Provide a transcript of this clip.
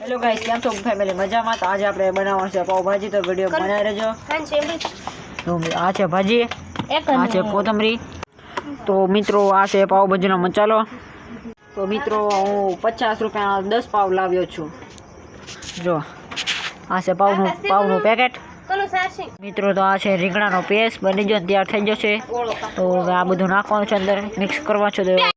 Hello guys, કેમ છો family? મજામાં? તો આજે આપણે બનાવવાનું છે પાવભાજી, તો વિડીયો બનાવી રહેજો. તો આ છે ભાજી, આ છે કોથમરી. તો મિત્રો આ છે પાવભાજીનો મસાલો. તો મિત્રો હું 50 રૂપિયાના 10 પાવ લાવ્યો છું. જો આ છે પાવનું પેકેટ. મિત્રો તો આ છે રીંગણાનો પેસ્ટ બની ગયો, તૈયાર થઈ ગયો છે. તો આ બધું નાખવાનું છે અંદર, મિક્સ કરવા છે. તો